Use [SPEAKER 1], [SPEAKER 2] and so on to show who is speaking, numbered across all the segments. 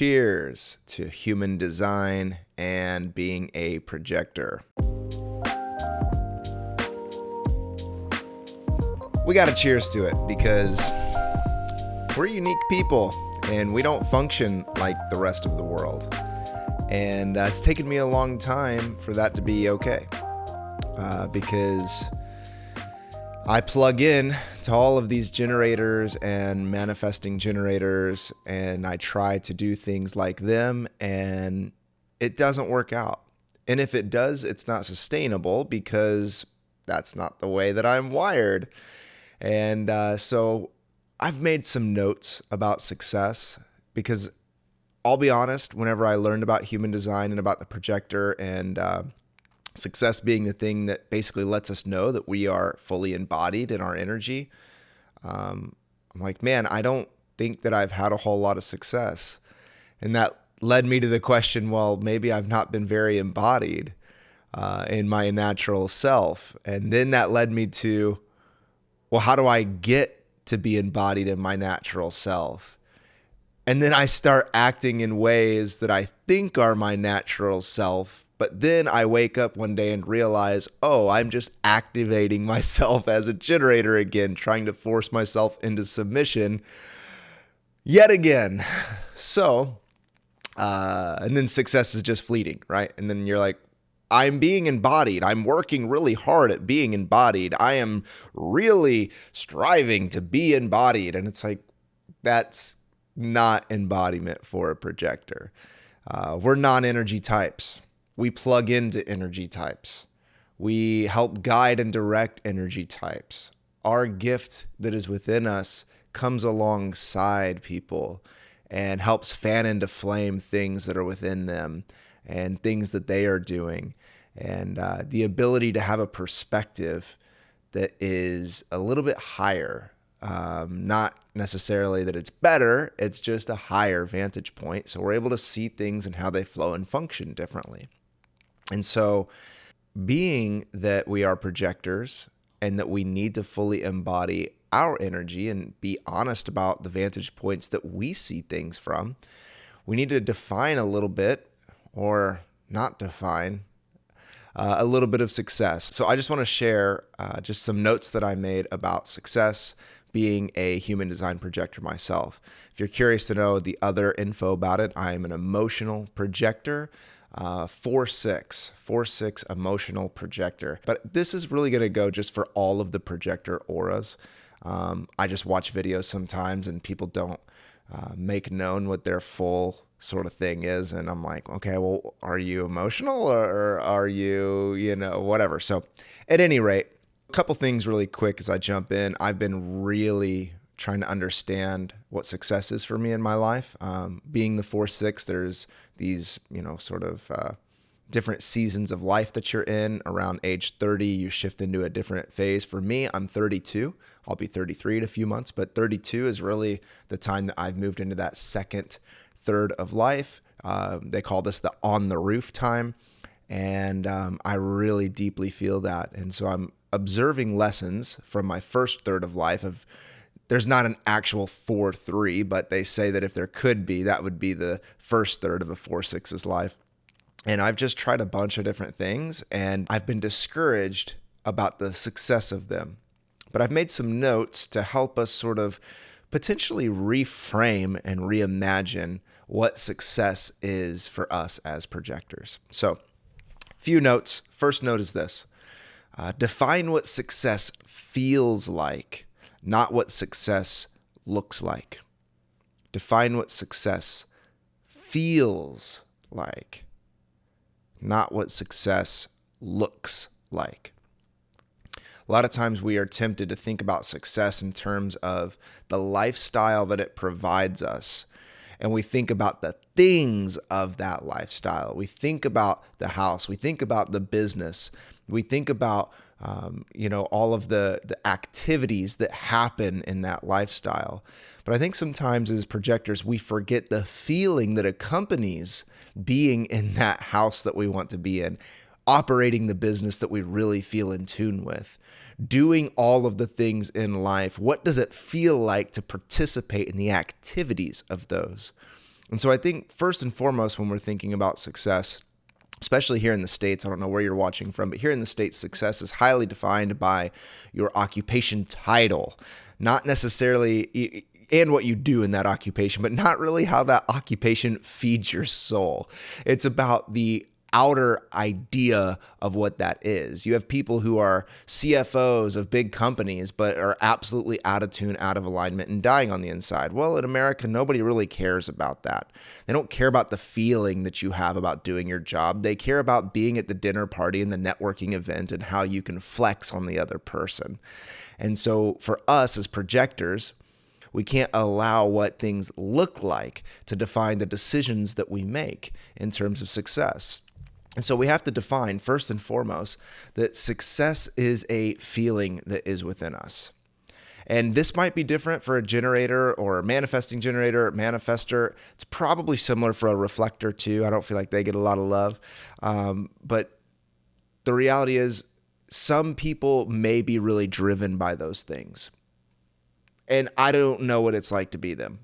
[SPEAKER 1] Cheers to human design and being a projector. We got to cheers to it because we're unique people and we don't function like the rest of the world. And it's taken me a long time for that to be okay because I plug in to all of these generators and manifesting generators, and I try to do things like them, and it doesn't work out. And if it does, it's not sustainable because that's not the way that I'm wired. And so I've made some notes about success because I'll be honest, whenever I learned about human design and about the projector and success being the thing that basically lets us know that we are fully embodied in our energy, I'm like, man, I don't think that I've had a whole lot of success. And that led me to the question, well, maybe I've not been very embodied in my natural self. And then that led me to, well, how do I get to be embodied in my natural self? And then I start acting in ways that I think are my natural self. But then I wake up one day and realize, oh, I'm just activating myself as a generator again, trying to force myself into submission yet again. So, and then success is just fleeting, right? And then you're like, I'm being embodied. I'm working really hard at being embodied. I am really striving to be embodied. And it's like, that's not embodiment for a projector. We're non-energy types. We plug into energy types. We help guide and direct energy types. Our gift that is within us comes alongside people and helps fan into flame things that are within them and things that they are doing. And the ability to have a perspective that is a little bit higher. Not necessarily that it's better, it's just a higher vantage point. So we're able to see things and how they flow and function differently. And so being that we are projectors and that we need to fully embody our energy and be honest about the vantage points that we see things from, we need to define a little bit, or not define, a little bit of success. So I just want to share just some notes that I made about success being a human design projector myself. If you're curious to know the other info about it, I am an emotional projector, 4/6 emotional projector. But this is really going to go just for all of the projector auras. I just watch videos sometimes and people don't make known what their full sort of thing is. And I'm like, okay, well, are you emotional or are you, whatever. So at any rate, a couple things really quick as I jump in. I've been really trying to understand what success is for me in my life. Being the 4/6, there's these, sort of different seasons of life that you're in. Around age 30, you shift into a different phase. For me, I'm 32. I'll be 33 in a few months, but 32 is really the time that I've moved into that second third of life. They call this the on the roof time. And I really deeply feel that. And so I'm observing lessons from my first third of life of, there's not an actual 4/3, but they say that if there could be, that would be the first third of a 4/6's life. And I've just tried a bunch of different things and I've been discouraged about the success of them. But I've made some notes to help us sort of potentially reframe and reimagine what success is for us as projectors. So, few notes. First note is this. Define what success feels like, not what success looks like. Define what success feels like, not what success looks like. A lot of times we are tempted to think about success in terms of the lifestyle that it provides us. And we think about the things of that lifestyle. We think about the house. We think about the business. We think about all of the activities that happen in that lifestyle. But I think sometimes as projectors, we forget the feeling that accompanies being in that house that we want to be in, operating the business that we really feel in tune with, doing all of the things in life. What does it feel like to participate in the activities of those? And so I think first and foremost, when we're thinking about success, especially here in the States, I don't know where you're watching from, but here in the States, success is highly defined by your occupation title, not necessarily and what you do in that occupation, but not really how that occupation feeds your soul. It's about the outer idea of what that is. You have people who are CFOs of big companies, but are absolutely out of tune, out of alignment, and dying on the inside. Well, in America, nobody really cares about that. They don't care about the feeling that you have about doing your job. They care about being at the dinner party and the networking event and how you can flex on the other person. And so for us as projectors, we can't allow what things look like to define the decisions that we make in terms of success. And so we have to define, first and foremost, that success is a feeling that is within us. And this might be different for a generator or a manifesting generator, manifester. It's probably similar for a reflector too. I don't feel like they get a lot of love. But the reality is some people may be really driven by those things. And I don't know what it's like to be them.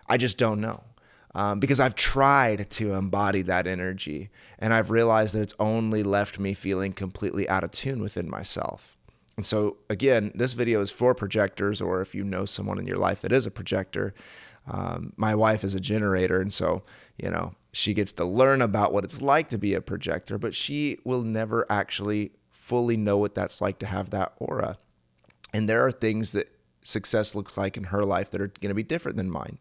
[SPEAKER 1] I just don't know. Because I've tried to embody that energy, and I've realized that it's only left me feeling completely out of tune within myself. And so, again, this video is for projectors, or if you know someone in your life that is a projector. My wife is a generator, and so, she gets to learn about what it's like to be a projector, but she will never actually fully know what that's like to have that aura. And there are things that success looks like in her life that are going to be different than mine.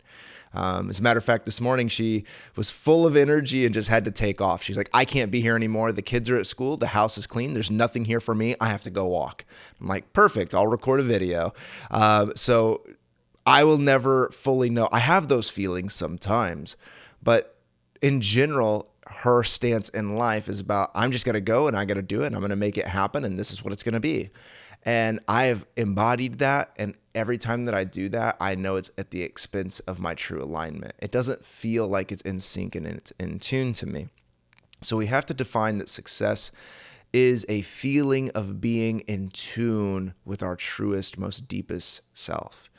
[SPEAKER 1] As a matter of fact, this morning she was full of energy and just had to take off. She's like, I can't be here anymore. The kids are at school. The house is clean. There's nothing here for me. I have to go walk. I'm like, perfect. I'll record a video. So I will never fully know. I have those feelings sometimes, but in general, her stance in life is about, I'm just going to go and I got to do it and I'm going to make it happen. And this is what it's going to be. And I have embodied that. And every time that I do that, I know it's at the expense of my true alignment. It doesn't feel like it's in sync and it's in tune to me. So we have to define that success is a feeling of being in tune with our truest, most deepest self.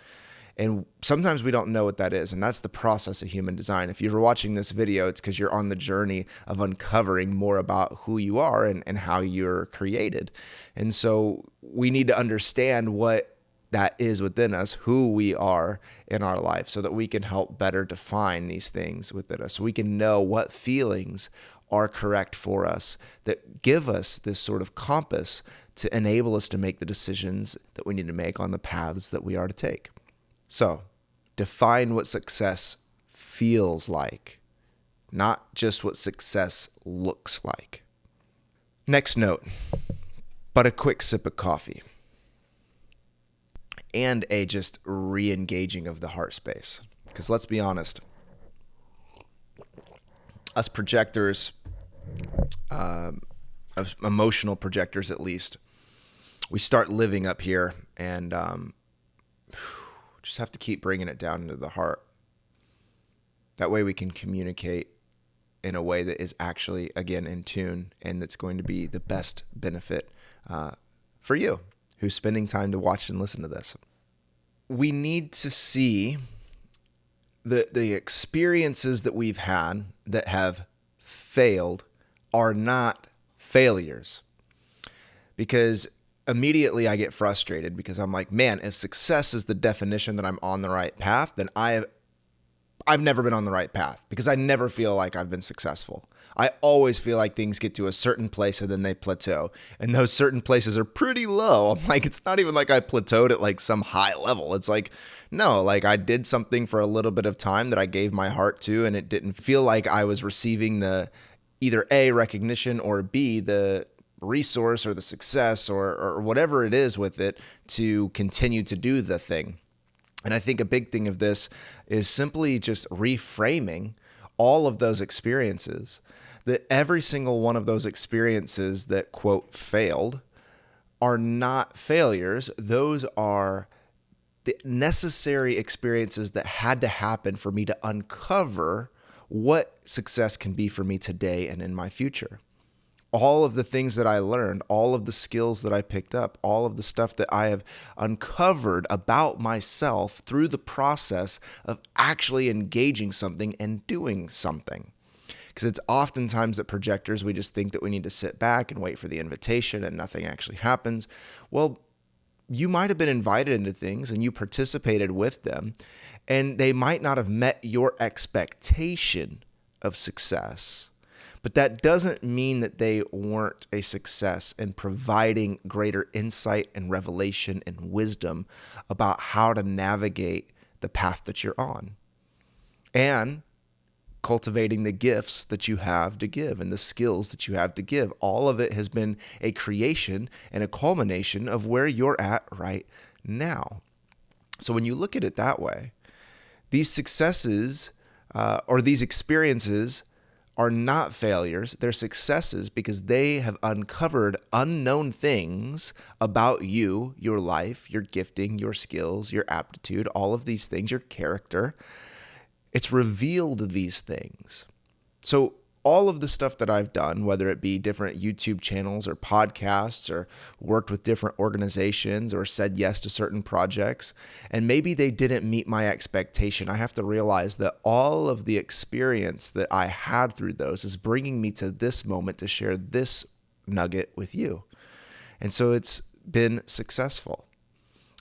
[SPEAKER 1] And sometimes we don't know what that is. And that's the process of human design. If you're watching this video, it's because you're on the journey of uncovering more about who you are and how you're created. And so we need to understand what that is within us, who we are in our life, so that we can help better define these things within us. So we can know what feelings are correct for us that give us this sort of compass to enable us to make the decisions that we need to make on the paths that we are to take. So, define what success feels like, not just what success looks like. Next note, but a quick sip of coffee and a just re-engaging of the heart space. Because let's be honest, us projectors, emotional projectors at least, we start living up here and just have to keep bringing it down into the heart. That way we can communicate in a way that is actually, again, in tune and that's going to be the best benefit for you who's spending time to watch and listen to this. We need to see the experiences that we've had that have failed are not failures. Because immediately I get frustrated because I'm like, man, if success is the definition that I'm on the right path, then I've never been on the right path because I never feel like I've been successful. I always feel like things get to a certain place and then they plateau. And those certain places are pretty low. I'm like, it's not even like I plateaued at like some high level. It's like, no, like I did something for a little bit of time that I gave my heart to, and it didn't feel like I was receiving the either A, recognition, or B, the resource or the success or whatever it is with it to continue to do the thing. And I think a big thing of this is simply just reframing all of those experiences, that every single one of those experiences that, quote, failed are not failures. Those are the necessary experiences that had to happen for me to uncover what success can be for me today and in my future. all of the things that I learned, all of the skills that I picked up, all of the stuff that I have uncovered about myself through the process of actually engaging something and doing something. Because it's oftentimes that projectors, we just think that we need to sit back and wait for the invitation and nothing actually happens. Well, you might have been invited into things and you participated with them, and they might not have met your expectation of success. But that doesn't mean that they weren't a success in providing greater insight and revelation and wisdom about how to navigate the path that you're on, and cultivating the gifts that you have to give and the skills that you have to give. All of it has been a creation and a culmination of where you're at right now. So when you look at it that way, these successes or these experiences are not failures. They're successes because they have uncovered unknown things about you, your life, your gifting, your skills, your aptitude, all of these things, your character. It's revealed these things. So all of the stuff that I've done, whether it be different YouTube channels or podcasts or worked with different organizations or said yes to certain projects, and maybe they didn't meet my expectation, I have to realize that all of the experience that I had through those is bringing me to this moment to share this nugget with you. And so it's been successful.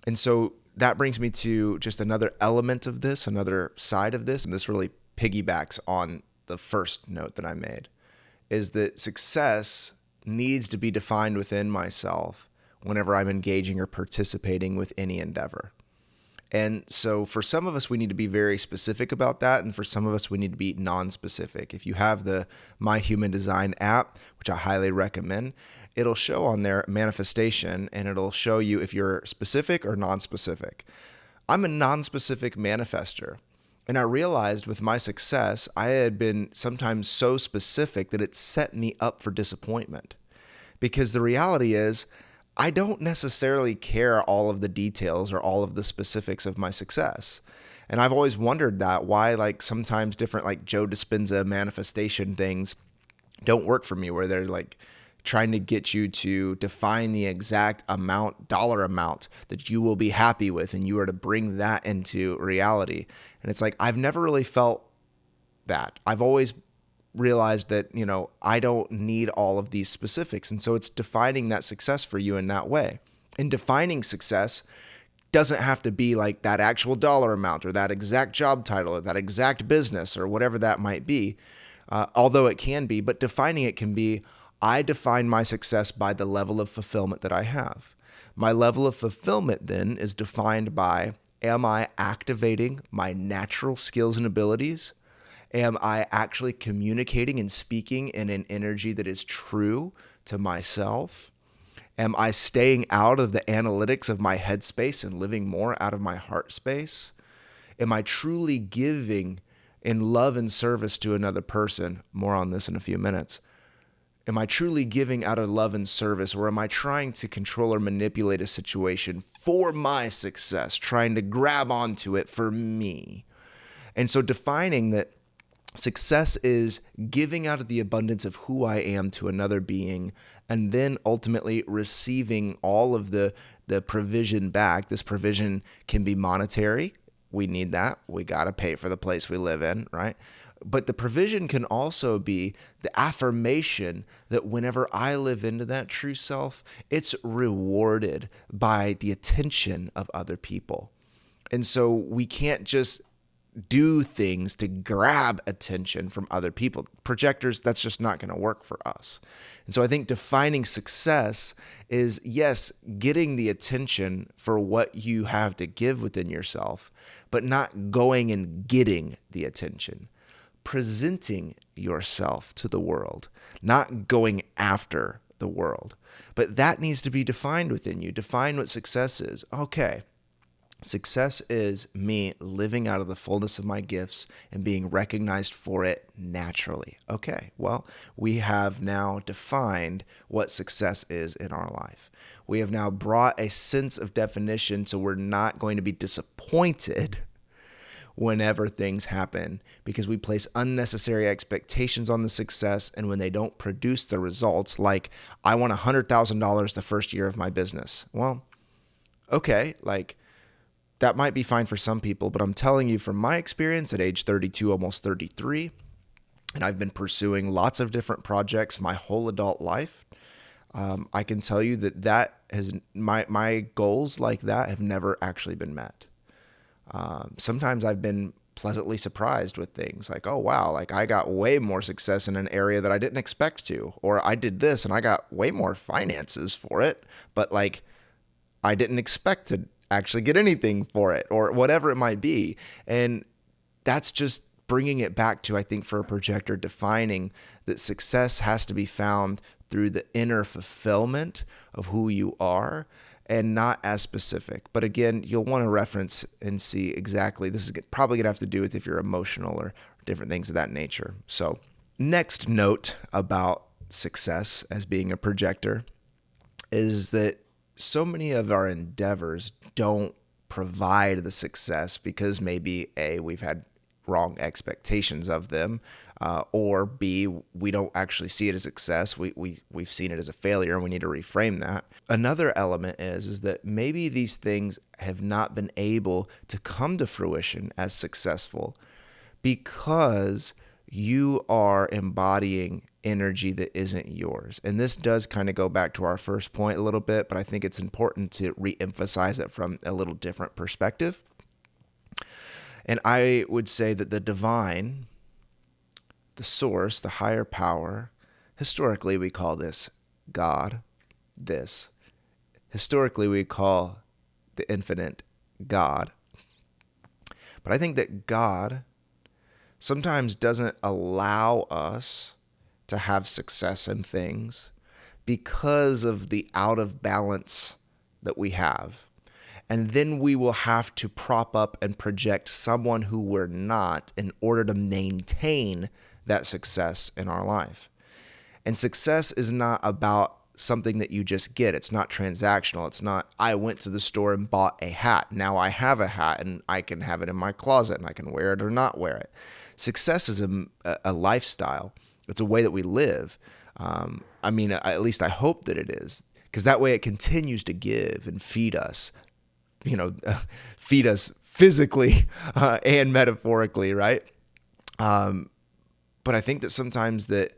[SPEAKER 1] And so that brings me to just another element of this, another side of this, and this really piggybacks on the first note that I made, is that success needs to be defined within myself whenever I'm engaging or participating with any endeavor. And so for some of us, we need to be very specific about that. And for some of us, we need to be non-specific. If you have the My Human Design app, which I highly recommend, it'll show on there manifestation, and it'll show you if you're specific or non-specific. I'm a non-specific manifester. And I realized with my success, I had been sometimes so specific that it set me up for disappointment. Because the reality is, I don't necessarily care all of the details or all of the specifics of my success. And I've always wondered that why like sometimes different like Joe Dispenza manifestation things don't work for me, where they're like trying to get you to define the exact amount, dollar amount that you will be happy with, and you are to bring that into reality. And it's like, I've never really felt that. I've always realized that, I don't need all of these specifics. And so it's defining that success for you in that way. And defining success doesn't have to be like that actual dollar amount or that exact job title or that exact business or whatever that might be, although it can be. But defining it can be, I define my success by the level of fulfillment that I have. My level of fulfillment then is defined by, am I activating my natural skills and abilities? Am I actually communicating and speaking in an energy that is true to myself? Am I staying out of the analytics of my headspace and living more out of my heart space? Am I truly giving in love and service to another person? More on this in a few minutes. Am I truly giving out of love and service, or am I trying to control or manipulate a situation for my success, trying to grab onto it for me? And so defining that success is giving out of the abundance of who I am to another being, and then ultimately receiving all of the provision back. This provision can be monetary. We need that. We got to pay for the place we live in, right? But the provision can also be the affirmation that whenever I live into that true self, it's rewarded by the attention of other people. And so we can't just do things to grab attention from other people. Projectors, that's just not going to work for us. And so I think defining success is, yes, getting the attention for what you have to give within yourself, but not going and getting the attention. Presenting yourself to the world, not going after the world. But that needs to be defined within you. Define what success is. Okay, success is me living out of the fullness of my gifts and being recognized for it naturally. Okay, well, we have now defined what success is in our life. We have now brought a sense of definition so we're not going to be disappointed whenever things happen because we place unnecessary expectations on the success, and when they don't produce the results, like I want $100,000 the first year of my business. Well, okay, like that might be fine for some people, but I'm telling you from my experience at age 32, almost 33, and I've been pursuing lots of different projects my whole adult life. I can tell you that has my goals like that have never actually been met. Sometimes I've been pleasantly surprised with things like, oh wow, like I got way more success in an area that I didn't expect to, or I did this and I got way more finances for it, but like I didn't expect to actually get anything for it, or whatever it might be. And that's just bringing it back to, I think, for a projector, defining that success has to be found through the inner fulfillment of who you are and not as specific. But again, you'll want to reference and see exactly, this is probably going to have to do with if you're emotional or different things of that nature. So next note about success as being a projector is that so many of our endeavors don't provide the success because maybe A, we've had wrong expectations of them, or B, we don't actually see it as success. We've seen it as a failure, and we need to reframe that. Another element is that maybe these things have not been able to come to fruition as successful because you are embodying energy that isn't yours. And this does kind of go back to our first point a little bit, but I think it's important to re-emphasize it from a little different perspective. And I would say that the divine, the source, the higher power, historically we call this God, historically we call the infinite God. But I think that God sometimes doesn't allow us to have success in things because of the out of balance that we have. And then we will have to prop up and project someone who we're not in order to maintain that success in our life. And success is not about something that you just get. It's not transactional. It's not, I went to the store and bought a hat. Now I have a hat and I can have it in my closet and I can wear it or not wear it. Success is a lifestyle. It's a way that we live. At least I hope that it is, because that way it continues to give and feed us, feed us physically and metaphorically, right? But I think that sometimes that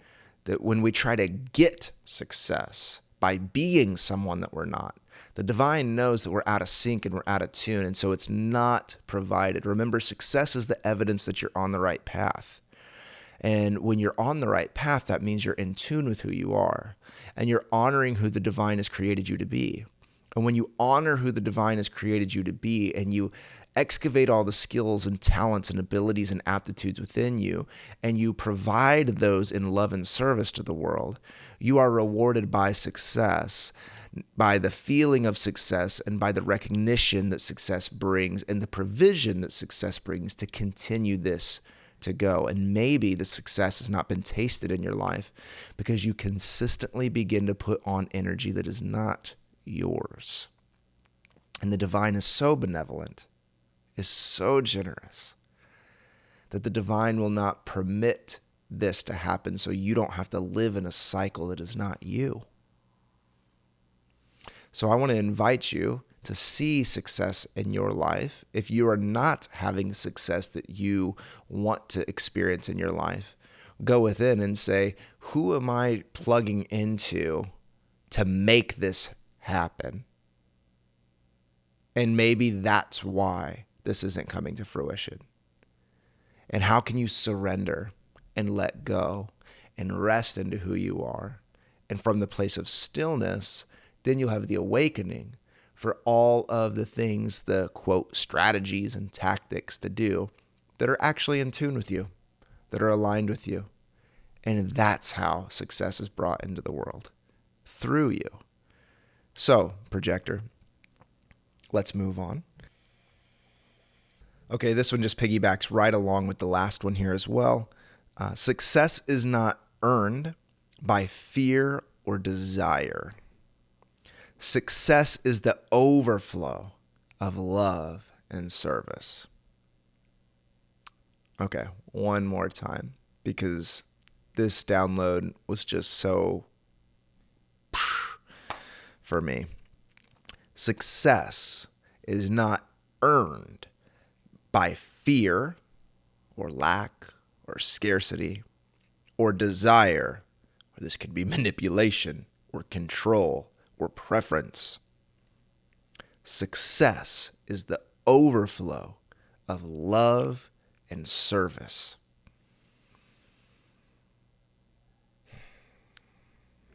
[SPEAKER 1] when we try to get success by being someone that we're not, the divine knows that we're out of sync and we're out of tune, and so it's not provided. Remember, success is the evidence that you're on the right path. And when you're on the right path, that means you're in tune with who you are, and you're honoring who the divine has created you to be. And when you honor who the divine has created you to be, and you excavate all the skills and talents and abilities and aptitudes within you, and you provide those in love and service to the world, you are rewarded by success, by the feeling of success, and by the recognition that success brings and the provision that success brings to continue this to go. And maybe the success has not been tasted in your life because you consistently begin to put on energy that is not yours. And the divine is so benevolent, is so generous, that the divine will not permit this to happen so you don't have to live in a cycle that is not you. So I want to invite you to see success in your life. If you are not having the success that you want to experience in your life, go within and say, who am I plugging into to make this happen? And maybe that's why this isn't coming to fruition. And how can you surrender and let go and rest into who you are? And from the place of stillness, then you'll have the awakening for all of the things, the quote, strategies and tactics to do that are actually in tune with you, that are aligned with you. And that's how success is brought into the world, through you. So, projector, let's move on. Okay, this one just piggybacks right along with the last one here as well. Success is not earned by fear or desire. Success is the overflow of love and service. Okay, one more time, because this download was just so for me. Success is not earned by fear or lack or scarcity or desire, or this could be manipulation or control or preference. Success is the overflow of love and service.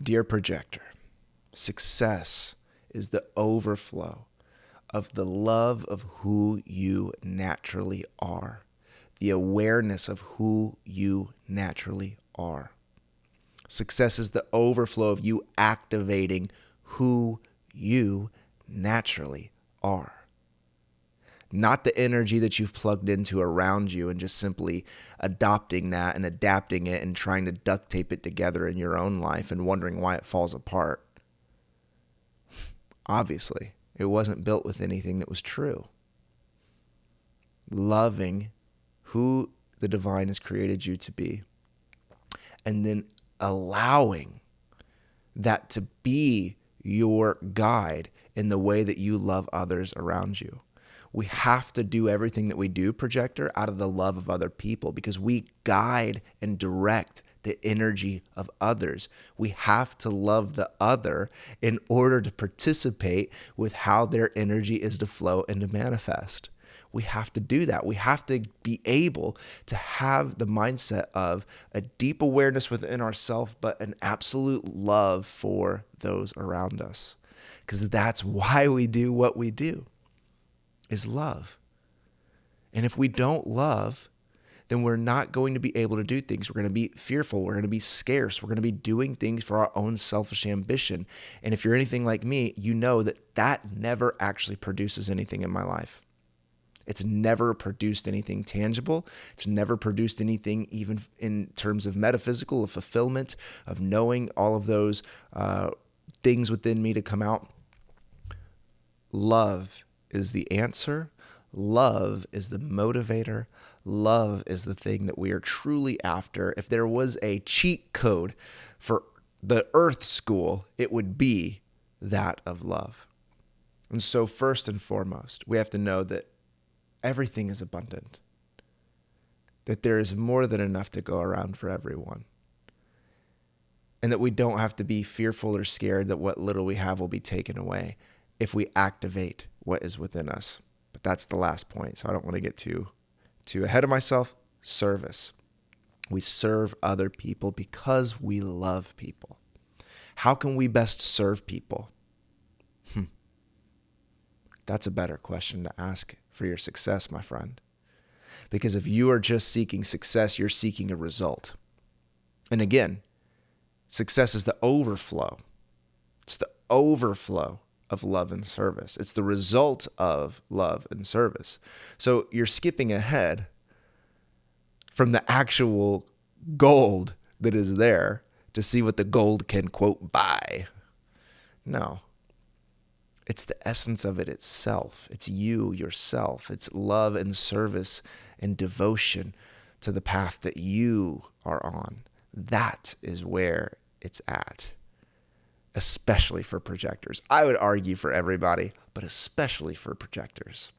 [SPEAKER 1] Dear Projector, success is the overflow of the love of who you naturally are, the awareness of who you naturally are. Success is the overflow of you activating who you naturally are. Not the energy that you've plugged into around you and just simply adopting that and adapting it and trying to duct tape it together in your own life and wondering why it falls apart. Obviously, it wasn't built with anything that was true. Loving who the divine has created you to be, and then allowing that to be your guide in the way that you love others around you. We have to do everything that we do, Projector, out of the love of other people, because we guide and direct the energy of others. We have to love the other in order to participate with how their energy is to flow and to manifest. We have to do that. We have to be able to have the mindset of a deep awareness within ourselves, but an absolute love for those around us. Because that's why we do what we do, is love. And if we don't love, then we're not going to be able to do things. We're going to be fearful. We're going to be scarce. We're going to be doing things for our own selfish ambition. And if you're anything like me, you know that that never actually produces anything in my life. It's never produced anything tangible. It's never produced anything even in terms of metaphysical, of fulfillment, of knowing all of those things within me to come out. Love is the answer. Love is the motivator. Love is the thing that we are truly after. If there was a cheat code for the Earth School, it would be that of love. And so first and foremost, we have to know that everything is abundant, that there is more than enough to go around for everyone, and that we don't have to be fearful or scared that what little we have will be taken away if we activate what is within us. But that's the last point, so I don't want to get too ahead of myself. Service. We serve other people because we love people. How can we best serve people? That's a better question to ask for your success, my friend. Because if you are just seeking success, you're seeking a result. And again, success is the overflow. It's the overflow of love and service. It's the result of love and service. So you're skipping ahead from the actual gold that is there to see what the gold can, quote, buy. No. It's the essence of it itself. It's you, yourself. It's love and service and devotion to the path that you are on. That is where it's at, especially for projectors. I would argue for everybody, but especially for projectors.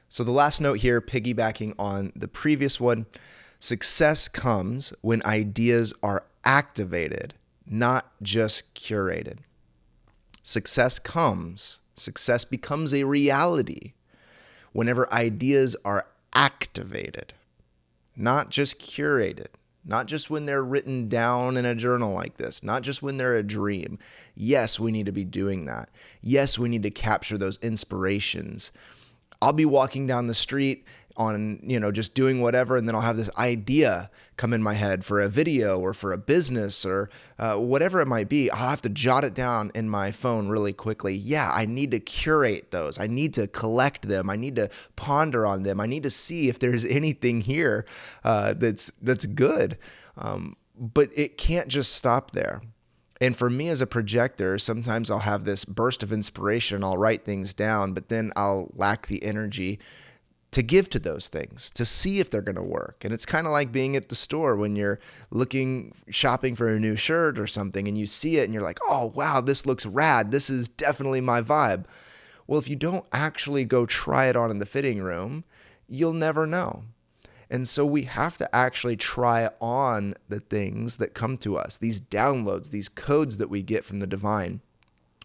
[SPEAKER 1] So the last note here, piggybacking on the previous one, success comes when ideas are activated, not just curated. Success becomes a reality whenever ideas are activated, not just curated, not just when they're written down in a journal like this, not just when they're a dream. Yes, we need to be doing that. Yes, we need to capture those inspirations. I'll be walking down the street on, just doing whatever, and then I'll have this idea come in my head for a video or for a business or whatever it might be. I'll have to jot it down in my phone really quickly. Yeah, I need to curate those. I need to collect them. I need to ponder on them. I need to see if there's anything here that's good. But it can't just stop there. And for me as a projector, sometimes I'll have this burst of inspiration. I'll write things down, but then I'll lack the energy to give to those things, to see if they're going to work. And it's kind of like being at the store when you're shopping for a new shirt or something, and you see it and you're like, oh, wow, this looks rad. This is definitely my vibe. Well, if you don't actually go try it on in the fitting room, you'll never know. And so we have to actually try on the things that come to us, these downloads, these codes that we get from the divine.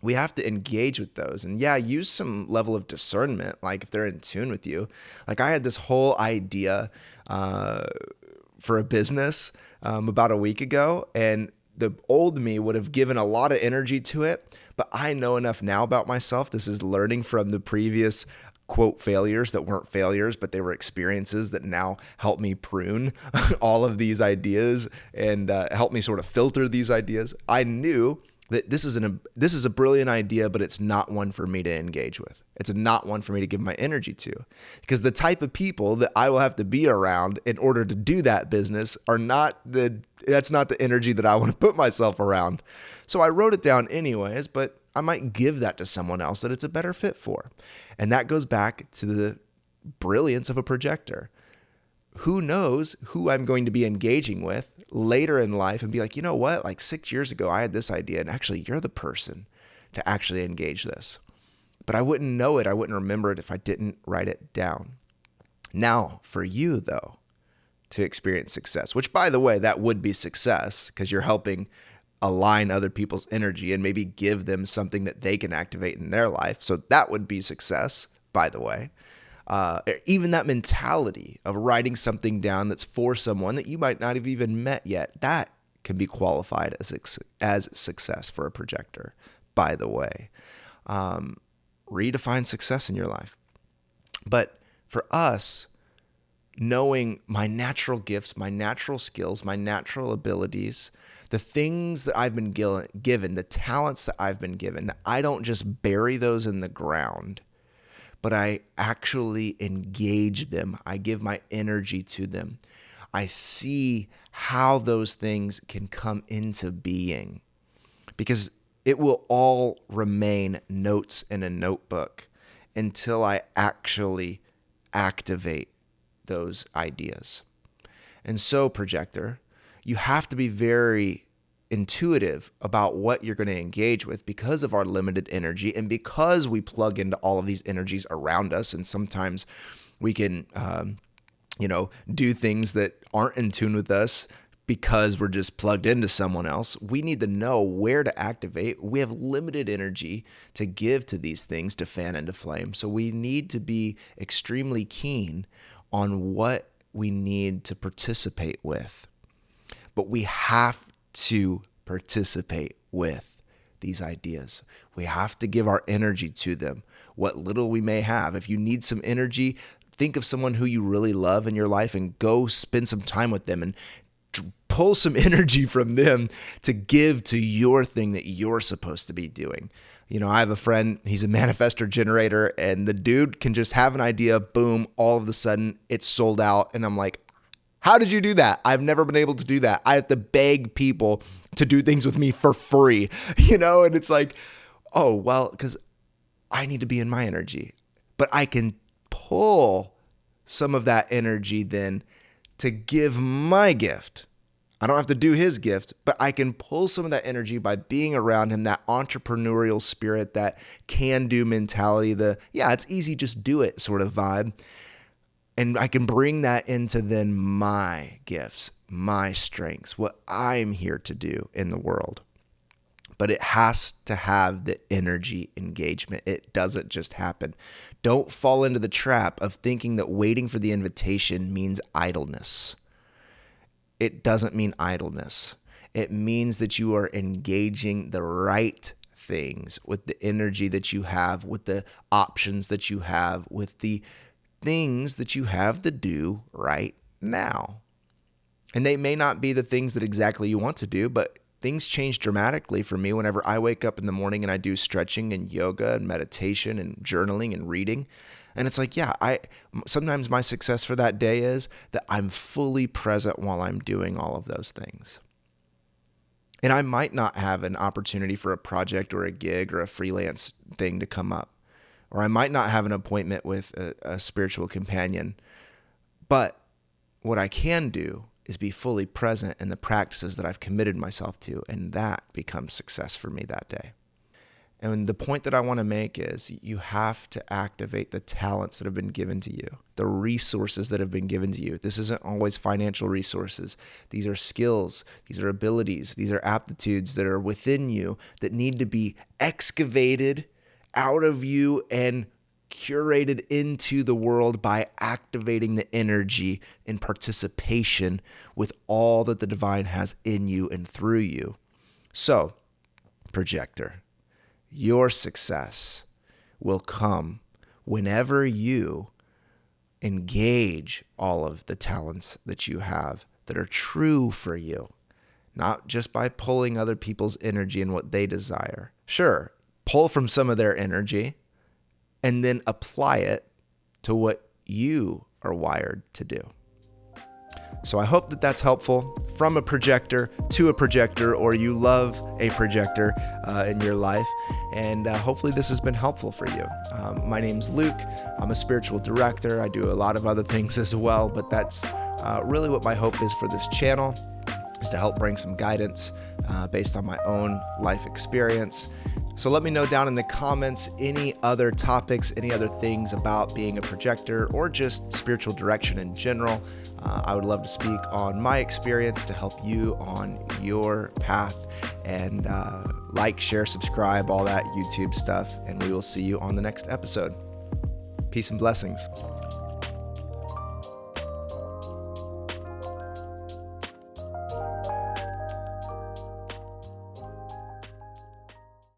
[SPEAKER 1] We have to engage with those and use some level of discernment, like if they're in tune with you. Like I had this whole idea for a business about a week ago, and the old me would have given a lot of energy to it, but I know enough now about myself. This is learning from the previous quote failures that weren't failures, but they were experiences that now help me prune all of these ideas and help me sort of filter these ideas. I knew that this is a brilliant idea, but it's not one for me to engage with. It's not one for me to give my energy to, because the type of people that I will have to be around in order to do that business that's not the energy that I want to put myself around. So I wrote it down anyways, but I might give that to someone else that it's a better fit for. And that goes back to the brilliance of a projector. Who knows who I'm going to be engaging with later in life and be like, you know what? Like 6 years ago, I had this idea, and actually you're the person to actually engage this. But I wouldn't know it. I wouldn't remember it if I didn't write it down. Now, for you, though, to experience success, which, by the way, that would be success because you're helping align other people's energy and maybe give them something that they can activate in their life. So that would be success, by the way. Even that mentality of writing something down that's for someone that you might not have even met yet, that can be qualified as success for a projector, by the way. Redefine success in your life. But for us, knowing my natural gifts, my natural skills, my natural abilities, the things that I've been given, the talents that I've been given, I don't just bury those in the ground, but I actually engage them. I give my energy to them. I see how those things can come into being, because it will all remain notes in a notebook until I actually activate those ideas. And so, projector, you have to be very intuitive about what you're going to engage with because of our limited energy and because we plug into all of these energies around us. And sometimes we can, do things that aren't in tune with us because we're just plugged into someone else. We need to know where to activate. We have limited energy to give to these things, to fan into flame. So we need to be extremely keen on what we need to participate with. But we have to participate with these ideas. We have to give our energy to them, what little we may have. If you need some energy, think of someone who you really love in your life and go spend some time with them and pull some energy from them to give to your thing that you're supposed to be doing. You know, I have a friend, he's a manifestor generator, and the dude can just have an idea, boom, all of a sudden it's sold out. And I'm like, how did you do that? I've never been able to do that. I have to beg people to do things with me for free, and it's like, oh, well, because I need to be in my energy. But I can pull some of that energy then to give my gift. I don't have to do his gift, but I can pull some of that energy by being around him, that entrepreneurial spirit, that can-do mentality, it's easy, just do it sort of vibe. And I can bring that into then my gifts, my strengths, what I'm here to do in the world. But it has to have the energy engagement. It doesn't just happen. Don't fall into the trap of thinking that waiting for the invitation means idleness. It doesn't mean idleness. It means that you are engaging the right things with the energy that you have, with the options that you have, with the things that you have to do right now. And they may not be the things that exactly you want to do, but things change dramatically for me whenever I wake up in the morning and I do stretching and yoga and meditation and journaling and reading. And it's like, sometimes my success for that day is that I'm fully present while I'm doing all of those things. And I might not have an opportunity for a project or a gig or a freelance thing to come up, or I might not have an appointment with a spiritual companion. But what I can do is be fully present in the practices that I've committed myself to, and that becomes success for me that day. And the point that I want to make is you have to activate the talents that have been given to you, the resources that have been given to you. This isn't always financial resources. These are skills, these are abilities, these are aptitudes that are within you that need to be excavated out of you and curated into the world by activating the energy in participation with all that the divine has in you and through you. So, projector, your success will come whenever you engage all of the talents that you have that are true for you, not just by pulling other people's energy and what they desire. Sure, pull from some of their energy and then apply it to what you are wired to do. So I hope that that's helpful from a projector to a projector, or you love a projector in your life. And hopefully this has been helpful for you. My name's Luke. I'm a spiritual director. I do a lot of other things as well, but that's really what my hope is for this channel, is to help bring some guidance based on my own life experience. So let me know down in the comments any other topics, any other things about being a projector or just spiritual direction in general. I would love to speak on my experience to help you on your path. And like, share, subscribe, all that YouTube stuff. And we will see you on the next episode. Peace and blessings.